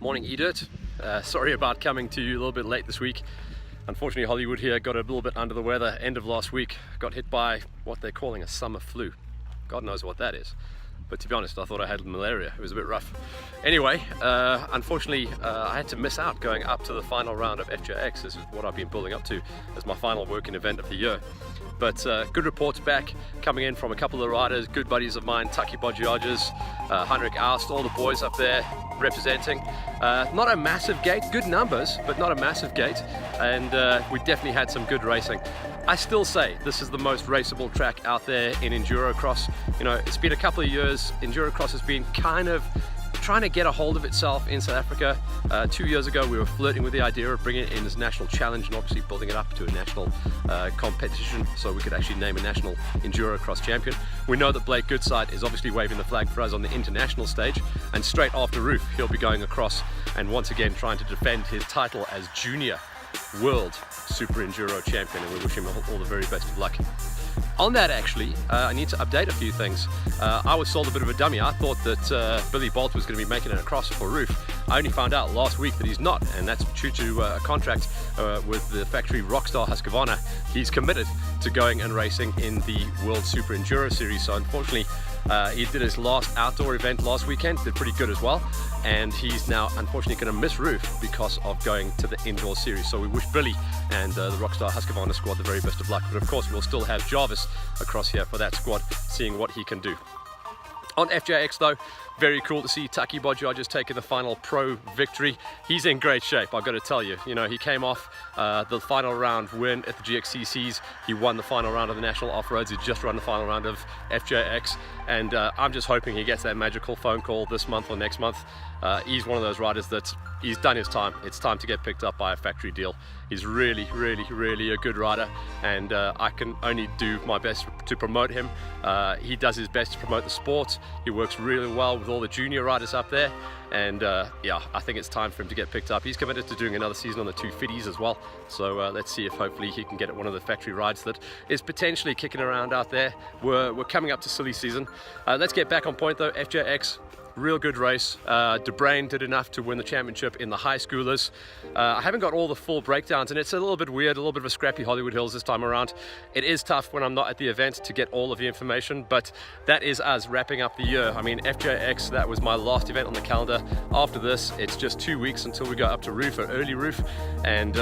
Morning, E-Dirt. Sorry about coming to you a little bit late this week. Unfortunately, Hollywood here got a little bit under the weather end of last week. Got hit by what they're calling a summer flu. God knows what that is. But to be honest, I thought I had malaria. It was a bit rough. Anyway, unfortunately, I had to miss out going up to the final round of HH60. This is what I've been building up to as my final working event of the year. But good reports back coming in from a couple of the riders, good buddies of mine, Taki Bodgiages, Heinrich Aust, all the boys up there representing. Not a massive gate, good numbers, but not a massive gate. And we definitely had some good racing. I still say this is the most raceable track out there in Enduro Cross. You know, it's been a couple of years. Enduro Cross has been kind of trying to get a hold of itself in South Africa. 2 years ago we were flirting with the idea of bringing it in as a national challenge and obviously building it up to a national competition so we could actually name a national Enduro Cross champion. We know that Blake Goodside is obviously waving the flag for us on the international stage, and straight after Roof he'll be going across and once again trying to defend his title as junior world super enduro champion, and we wish him all the very best of luck. On that actually, I need to update a few things. I was sold a bit of a dummy. I thought that Billy Bolt was going to be making it across for Roof. I only found out last week that he's not, and that's due to a contract with the factory Rockstar Husqvarna. He's committed to going and racing in the World Super Enduro Series, so unfortunately he did his last outdoor event last weekend, did pretty good as well, and he's now unfortunately going to miss Roof because of going to the indoor series. So we wish Billy and the Rockstar Husqvarna squad the very best of luck, but of course we'll still have Jarvis across here for that squad, seeing what he can do. On FJX though, very cool to see Taki Bodgiages taking the final pro victory. He's in great shape, I've got to tell you. You know, he came off the final round win at the GXCCs. He won the final round of the National Off-Roads. He just run the final round of FJX, and I'm just hoping he gets that magical phone call this month or next month. He's one of those riders that he's done his time. It's time to get picked up by a factory deal. He's really a good rider, and I can only do my best to promote him. He does his best to promote the sport. He works really well with all the junior riders up there, and yeah, I think it's time for him to get picked up. He's committed to doing another season on the 250s as well, so let's see if hopefully he can get at one of the factory rides that is potentially kicking around out there. We're coming up to silly season. Let's get back on point though. FJX, real good race. De Bruyn did enough to win the championship in the high schoolers. I haven't got all the full breakdowns, and it's a little bit weird, a little bit of a scrappy Hollywood Hills this time around. It is tough when I'm not at the event to get all of the information, but that is us wrapping up the year. I mean, FJX, that was my last event on the calendar. After this, it's just 2 weeks until we go up to Roof, or early Roof, and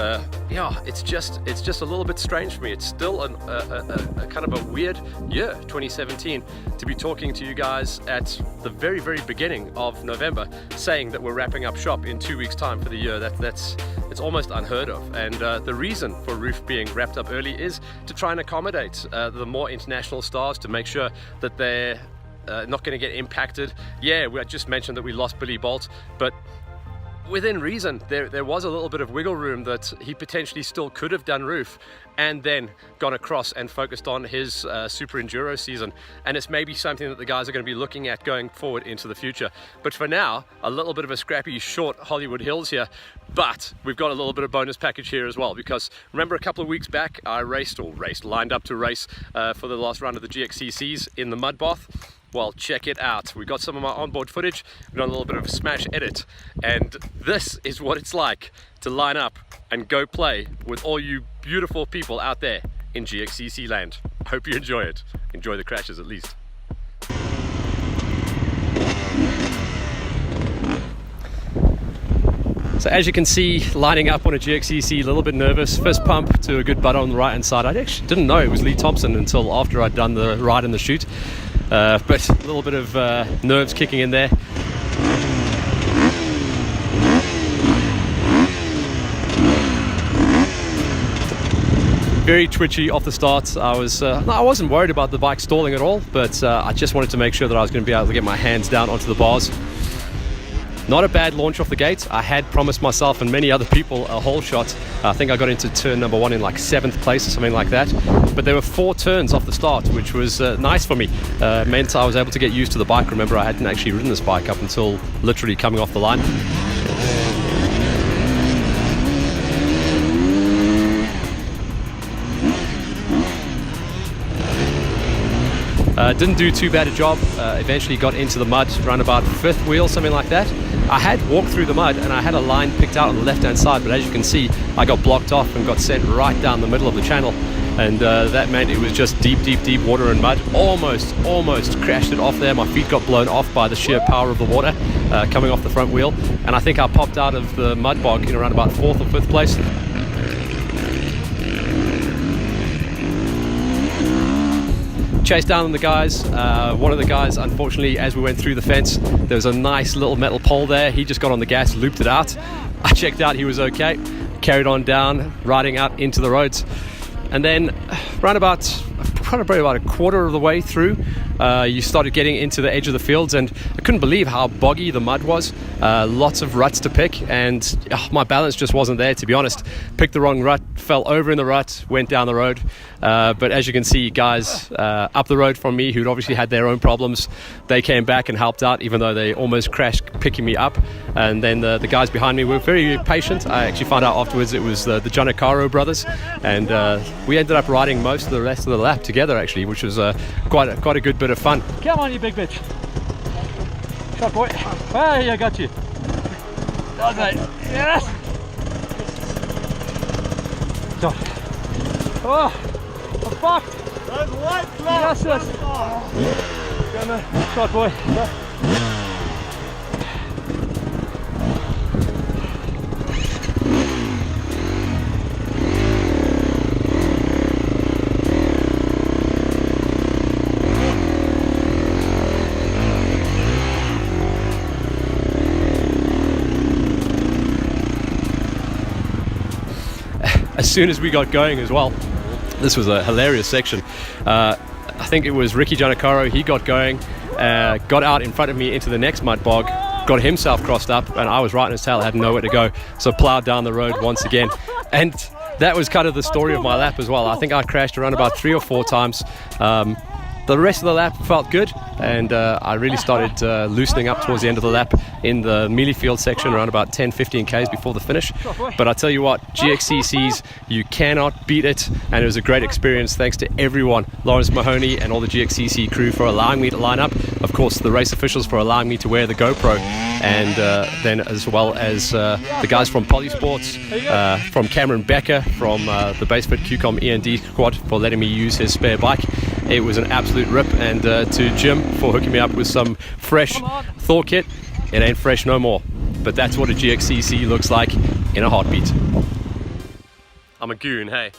yeah, it's just a little bit strange for me. It's still a kind of a weird year, 2017, to be talking to you guys at the very beginning of November saying that we're wrapping up shop in 2 weeks time for the year. It's almost unheard of, and the reason for Roof being wrapped up early is to try and accommodate the more international stars, to make sure that they're not going to get impacted. Yeah, I just mentioned that we lost Billy Bolt, but within reason, there was a little bit of wiggle room that he potentially still could have done Roof and then gone across and focused on his super enduro season, and it's maybe something that the guys are going to be looking at going forward into the future. But for now, a little bit of a scrappy short Hollywood Hills here, but we've got a little bit of bonus package here as well, because remember a couple of weeks back I lined up to race for the last round of the GXCCs in the mud bath. Well, check it out. We got some of my onboard footage, we've done a little bit of a smash edit, and this is what it's like to line up and go play with all you beautiful people out there in GXCC land. I hope you enjoy it. Enjoy the crashes at least. So as you can see, lining up on a GXCC, a little bit nervous. First pump to a good butt on the right hand side. I actually didn't know it was Lee Thompson until after I'd done the ride and the shoot. But a little bit of nerves kicking in there. Very twitchy off the start. I wasn't worried about the bike stalling at all, but I just wanted to make sure that I was going to be able to get my hands down onto the bars. Not a bad launch off the gate. I had promised myself and many other people a whole shot. I think I got into turn number 1 in like 7th place or something like that. But there were 4 turns off the start, which was nice for me. Meant I was able to get used to the bike. Remember, I hadn't actually ridden this bike up until literally coming off the line. Didn't do too bad a job. Eventually got into the mud, around about 5th wheel, something like that. I had walked through the mud and I had a line picked out on the left hand side, but as you can see, I got blocked off and got sent right down the middle of the channel. And that meant it was just deep water and mud. Almost crashed it off there. My feet got blown off by the sheer power of the water coming off the front wheel. And I think I popped out of the mud bog in around about 4th or 5th place. Chased down the guys. One of the guys, unfortunately, as we went through the fence, there was a nice little metal pole there. He just got on the gas, looped it out. I checked out, he was okay. Carried on down, riding out into the roads. And then probably about a quarter of the way through, you started getting into the edge of the fields, and I couldn't believe how boggy the mud was. Lots of ruts to pick, and my balance just wasn't there, to be honest. Picked the wrong rut, fell over in the rut, went down the road. But as you can see, guys up the road from me who'd obviously had their own problems, they came back and helped out, even though they almost crashed picking me up. And then the guys behind me were very patient. I actually found out afterwards it was the Giannicaro brothers, and we ended up riding most of the rest of the lap together, actually, which was quite a good bit of fun. Come on, you big bitch. Shot, boy. Hey, I got you. That's right. Yes. Shot. Oh, I'm fucked. That's white. Yes, yes. Shot, boy. As soon as we got going as well, this was a hilarious section. I think it was Ricky Giannicaro. He got going, got out in front of me into the next mud bog, got himself crossed up, and I was right in his tail. I had nowhere to go, so plowed down the road once again. And that was kind of the story of my lap as well. I think I crashed around about 3 or 4 times. The rest of the lap felt good, and I really started loosening up towards the end of the lap in the mealie field section around about 10-15 k's before the finish. But I tell you what, GXCCs, you cannot beat it, and it was a great experience. Thanks to everyone, Lawrence Mahoney and all the GXCC crew for allowing me to line up, of course the race officials for allowing me to wear the GoPro, and then as well as the guys from Polysports, from Cameron Becker, from the Basefit QCOM E&D squad for letting me use his spare bike. It was an absolute rip, and to Jim for hooking me up with some fresh Thor kit. It ain't fresh no more, but that's what a GXCC looks like in a heartbeat. I'm a goon, hey.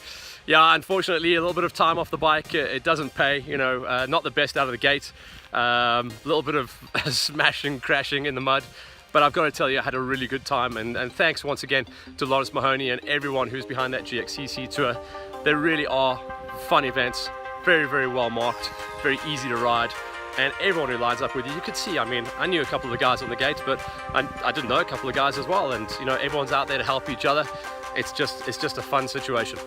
Yeah, unfortunately a little bit of time off the bike, it doesn't pay, you know, not the best out of the gate. A little bit of smashing, crashing in the mud. But I've got to tell you, I had a really good time, and thanks once again to Lawrence Mahoney and everyone who's behind that GXCC tour. They really are fun events, very well marked, very easy to ride, and everyone who lines up with you could see, I mean, I knew a couple of the guys on the gates, but I didn't know a couple of guys as well, and you know, everyone's out there to help each other. It's just a fun situation.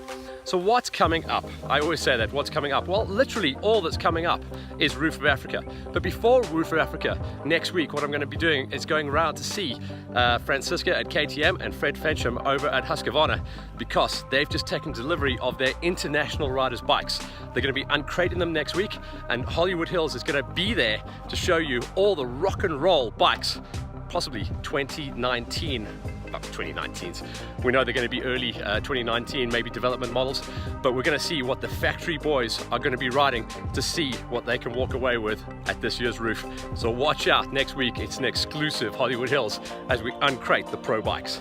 So what's coming up? I always say that, what's coming up? Well, literally all that's coming up is Roof of Africa. But before Roof of Africa, next week what I'm going to be doing is going around to see Francisca at KTM and Fred Fensham over at Husqvarna, because they've just taken delivery of their international riders' bikes. They're going to be uncrating them next week, and Hollywood Hills is going to be there to show you all the rock and roll bikes, possibly 2019. 2019s. We know they're going to be early 2019, maybe development models, but we're going to see what the factory boys are going to be riding to see what they can walk away with at this year's Roof. So watch out next week. It's an exclusive Hollywood Hills as we uncrate the pro bikes.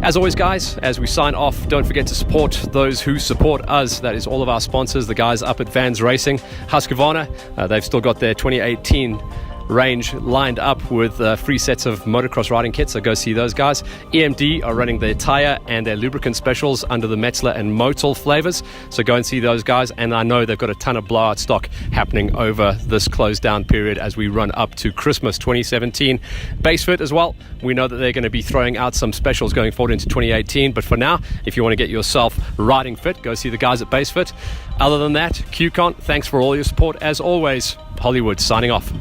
As always, guys, as we sign off, don't forget to support those who support us. That is all of our sponsors, the guys up at Vans Racing. Husqvarna, they've still got their 2018 range lined up with free sets of motocross riding kits, so go see those guys. EMD are running their tire and their lubricant specials under the Metzler and Motul flavors, so go and see those guys, and I know they've got a ton of blowout stock happening over this closed down period as we run up to Christmas 2017. Basefit as well, we know that they're going to be throwing out some specials going forward into 2018, but for now, if you want to get yourself riding fit, go see the guys at Basefit. Other than that, QCon, thanks for all your support as always. Hollywood signing off.